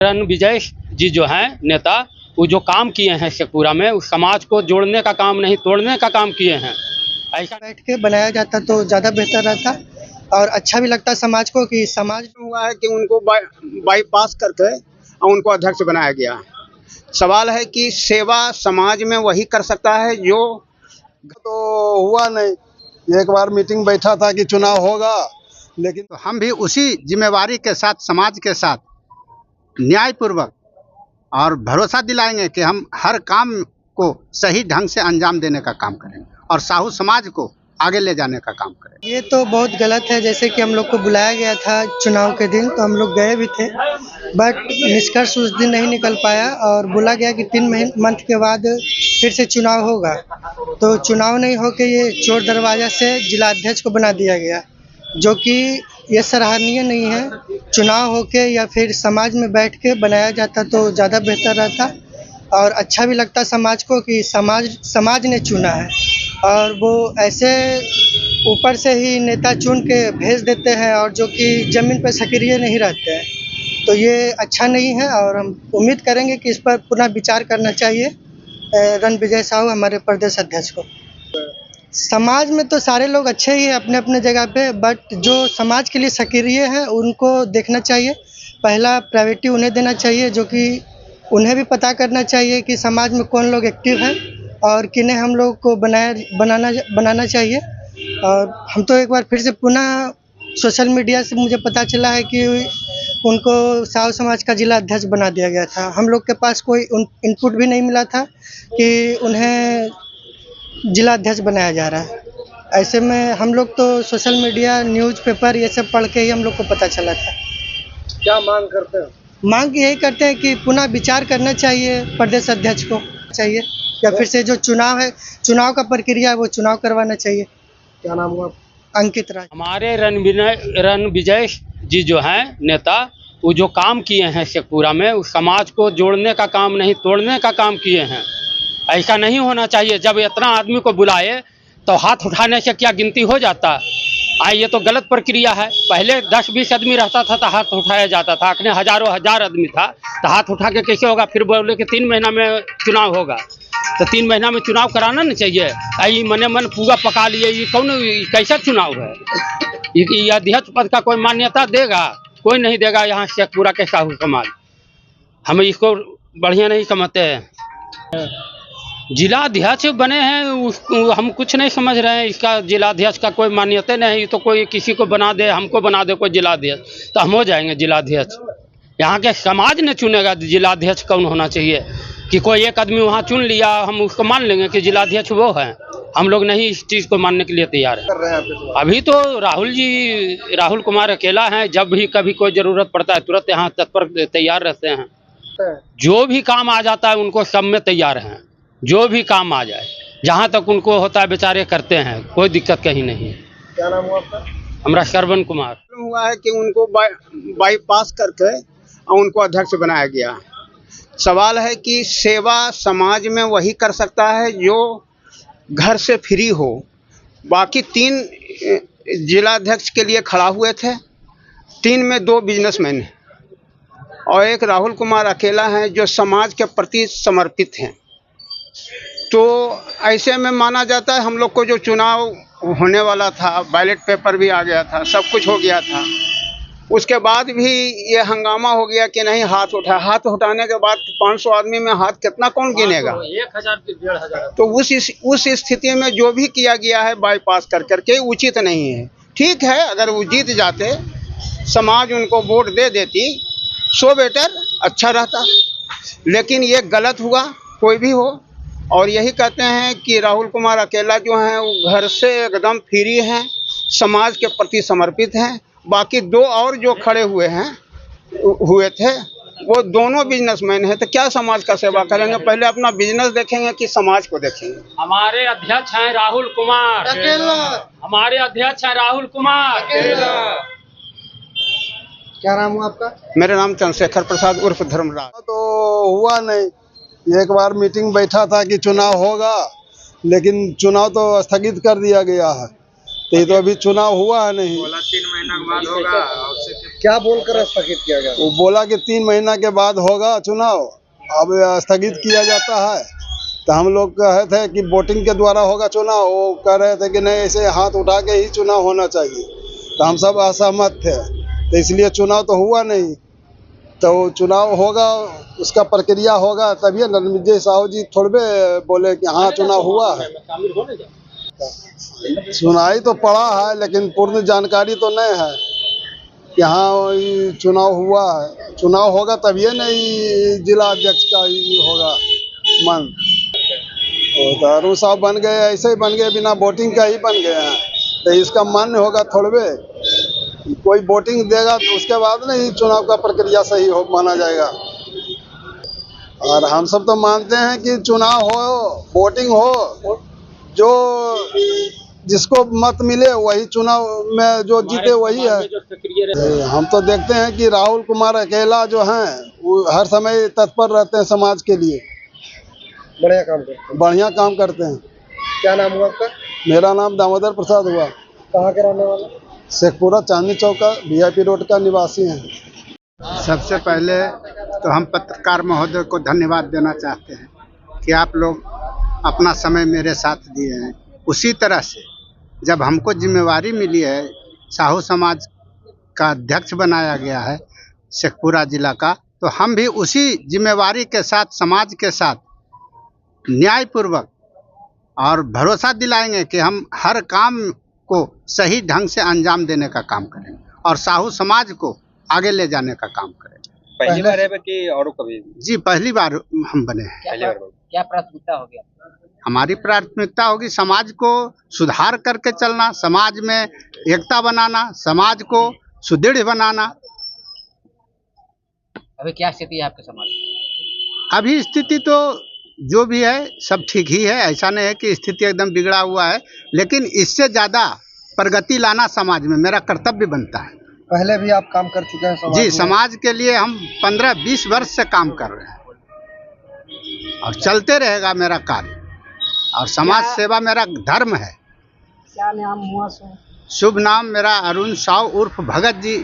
रणविजय जी जो हैं नेता, वो जो काम किए हैं शेखपुरा में, उस समाज को जोड़ने का काम नहीं तोड़ने का काम किए हैं। ऐसा बैठ के बनाया जाता तो ज़्यादा बेहतर रहता और अच्छा भी लगता समाज को कि समाज हुआ है कि उनको बाईपास करके और उनको अध्यक्ष बनाया गया। सवाल है कि सेवा समाज में वही कर सकता है जो तो हुआ नहीं। एक बार मीटिंग बैठा था कि चुनाव होगा, लेकिन तो हम भी उसी जिम्मेवारी के साथ समाज के साथ न्यायपूर्वक और भरोसा दिलाएंगे कि हम हर काम को सही ढंग से अंजाम देने का काम करेंगे और साहू समाज को आगे ले जाने का काम करेंगे। ये तो बहुत गलत है। जैसे कि हम लोग को बुलाया गया था चुनाव के दिन, तो हम लोग गए भी थे, बट निष्कर्ष उस दिन नहीं निकल पाया और बोला गया कि 3 मंथ के बाद फिर से चुनाव होगा। तो चुनाव नहीं होके ये चोर दरवाजा से जिलाध्यक्ष को बना दिया गया, जो कि ये सराहनीय नहीं है। चुनाव होके या फिर समाज में बैठ के बनाया जाता तो ज़्यादा बेहतर रहता और अच्छा भी लगता समाज को कि समाज ने चुना है। और वो ऐसे ऊपर से ही नेता चुन के भेज देते हैं और जो कि ज़मीन पर सक्रिय नहीं रहते हैं, तो ये अच्छा नहीं है। और हम उम्मीद करेंगे कि इस पर पुनः विचार करना चाहिए रणविजय साहू हमारे प्रदेश अध्यक्ष को। समाज में तो सारे लोग अच्छे ही हैं अपने अपने जगह पे, बट जो समाज के लिए सक्रिय हैं उनको देखना चाहिए। पहला प्रायोरिटी उन्हें देना चाहिए, जो कि उन्हें भी पता करना चाहिए कि समाज में कौन लोग एक्टिव हैं और किन्हें हम लोग को बनाना चाहिए। और हम तो एक बार फिर से पुनः सोशल मीडिया से मुझे पता चला है कि उनको साहू समाज का जिला अध्यक्ष बना दिया गया था। हम लोग के पास कोई इनपुट भी नहीं मिला था कि उन्हें जिला अध्यक्ष बनाया जा रहा है। ऐसे में हम लोग तो सोशल मीडिया, न्यूज़पेपर ये सब पढ़ के ही हम लोग को पता चला था। क्या मांग करते हैं? मांग यही करते हैं कि पुनः विचार करना चाहिए प्रदेश अध्यक्ष को चाहिए, या फिर से जो चुनाव है, चुनाव का प्रक्रिया है वो चुनाव करवाना चाहिए। क्या नाम हुआ? अंकित राज। हमारे रणविजय जी जो हैं नेता, वो जो काम किए हैं शेखपुरा में, उस समाज को जोड़ने का काम नहीं तोड़ने का काम किए हैं। ऐसा नहीं होना चाहिए। जब इतना आदमी को बुलाए तो हाथ उठाने से क्या गिनती हो जाता? ये तो गलत प्रक्रिया है। पहले 10-20 आदमी रहता था तो हाथ उठाया जाता था, आखने हजार आदमी था तो हाथ उठा के कैसे होगा? फिर बोले कि 3 महीना में चुनाव होगा, तो 3 महीना में चुनाव कराना नहीं चाहिए। आई मने मन पूरा पका लिए, ये कौन कैसा चुनाव है? ये अध्यक्ष पद का कोई मान्यता देगा? कोई नहीं देगा। यहाँ शेखपुरा के साहू समाज हम इसको बढ़िया नहीं समझते हैं। जिलाध्यक्ष बने हैं, हम कुछ नहीं समझ रहे हैं। इसका जिलाध्यक्ष का कोई मान्यता नहीं। तो कोई किसी को बना दे, हमको बना दे कोई जिलाध्यक्ष, तो हम हो जाएंगे जिलाध्यक्ष। यहाँ के समाज ने चुनेगा जिलाध्यक्ष कौन होना चाहिए। कि कोई एक आदमी वहाँ चुन लिया, हम उसको मान लेंगे कि जिलाध्यक्ष वो हैं। हम लोग नहीं इस चीज़ को मानने के लिए तैयार हैं। अभी तो राहुल कुमार अकेला हैं। जब भी कभी कोई ज़रूरत पड़ता है तुरंत यहाँ तत्पर तैयार रहते हैं। जो भी काम आ जाता है उनको सब में तैयार हैं। जो भी काम आ जाए, जहाँ तक उनको होता है बेचारे करते हैं, कोई दिक्कत कहीं नहीं है। क्या नाम हुआ आपका? हमारा श्रवण कुमार। हुआ है कि उनको बाईपास करके और उनको अध्यक्ष बनाया गया। सवाल है कि सेवा समाज में वही कर सकता है जो घर से फ्री हो। बाकी 3 जिलाध्यक्ष के लिए खड़ा हुए थे, 3 में 2 बिजनेसमैन हैं और एक राहुल कुमार अकेला है जो समाज के प्रति समर्पित हैं। तो ऐसे में माना जाता है हम लोग को जो चुनाव होने वाला था, बैलेट पेपर भी आ गया था, सब कुछ हो गया था, उसके बाद भी ये हंगामा हो गया कि नहीं हाथ उठा। हाथ उठाने के बाद 500 आदमी में हाथ कितना कौन गिनेगा? 1000 से 1500। तो उस स्थिति में जो भी किया गया है बाईपास करके उचित नहीं है। ठीक है, अगर वो जीत जाते, समाज उनको वोट दे देती, सो बेटर अच्छा रहता, लेकिन ये गलत हुआ। कोई भी हो, और यही कहते हैं कि राहुल कुमार अकेला जो हैं वो घर से एकदम फ्री हैं, समाज के प्रति समर्पित हैं। बाकी 2 और जो खड़े हुए थे वो दोनों बिजनेसमैन हैं। तो क्या समाज का सेवा करेंगे? पहले अपना बिजनेस देखेंगे कि समाज को देखेंगे? हमारे अध्यक्ष हैं राहुल कुमार अकेला। हमारे अध्यक्ष हैं राहुल कुमार अकेला। क्या नाम हुआ आपका? मेरा नाम चंद्रशेखर प्रसाद उर्फ धर्मराज। तो हुआ नहीं। एक बार मीटिंग बैठा था कि चुनाव होगा, लेकिन चुनाव तो स्थगित कर दिया गया है। तो ये तो अभी चुनाव हुआ है नहीं। 3 महीना के बाद होगा। क्या बोलकर स्थगित किया गया? वो बोला कि 3 महीना के बाद होगा चुनाव, अब स्थगित किया जाता है। तो हम लोग कहे थे कि वोटिंग के द्वारा होगा चुनाव, वो कह रहे थे कि नहीं ऐसे हाथ उठा के ही चुनाव होना चाहिए। तो हम सब असहमत थे, तो इसलिए चुनाव तो हुआ नहीं। तो चुनाव होगा, उसका प्रक्रिया होगा तभी न। विजय साहू जी थोड़े बोले कि हाँ चुनाव हुआ है। सुनाई तो पड़ा है लेकिन पूर्ण जानकारी तो नहीं है कि हाँ ये चुनाव हुआ है। चुनाव होगा तभी न जिला अध्यक्ष का ही होगा मन। तो अरुण साहब बन गए, ऐसे ही बन गए, बिना वोटिंग का ही बन गए हैं। तो इसका मान्य होगा थोड़े, कोई वोटिंग देगा तो उसके बाद ना ही चुनाव का प्रक्रिया सही हो माना जाएगा। और हम सब तो मानते हैं कि चुनाव हो, वोटिंग हो, जो जिसको मत मिले वही चुनाव में जो जीते वही है। हम तो देखते हैं कि राहुल कुमार अकेला जो हैं वो हर समय तत्पर रहते हैं समाज के लिए। बढ़िया काम करते हैं। बढ़िया काम करते हैं। क्या नाम हुआ आपका? मेरा नाम दामोदर प्रसाद हुआ। कहाँ के रहने वाले? शेखपुरा चांदनी चौक का VIP रोड का निवासी हैं। सबसे पहले तो हम पत्रकार महोदय को धन्यवाद देना चाहते हैं कि आप लोग अपना समय मेरे साथ दिए हैं। उसी तरह से जब हमको जिम्मेवारी मिली है, साहू समाज का अध्यक्ष बनाया गया है शेखपुरा जिला का, तो हम भी उसी जिम्मेवारी के साथ समाज के साथ न्यायपूर्वक और भरोसा दिलाएंगे कि हम हर काम को सही ढंग से अंजाम देने का काम करेंगे और साहू समाज को आगे ले जाने का काम करेंगे। पहली बार है कि और कभी? जी पहली बार हम बने हैं। क्या प्राथमिकता होगी? हमारी प्राथमिकता होगी समाज को सुधार करके चलना, समाज में एकता बनाना, समाज को सुदृढ़ बनाना। अभी क्या स्थिति है आपके समाज में? अभी स्थिति तो जो भी है सब ठीक ही है, ऐसा नहीं है कि स्थिति एकदम बिगड़ा हुआ है, लेकिन इससे ज़्यादा प्रगति लाना समाज में मेरा कर्तव्य बनता है। पहले भी आप काम कर चुके हैं समाज जी में? समाज के लिए हम 15-20 वर्ष से काम कर रहे हैं और चलते रहेगा मेरा कार्य, और समाज सेवा मेरा धर्म है। क्या नाम हुआ? शुभ नाम मेरा अरुण साहू उर्फ भगत जी।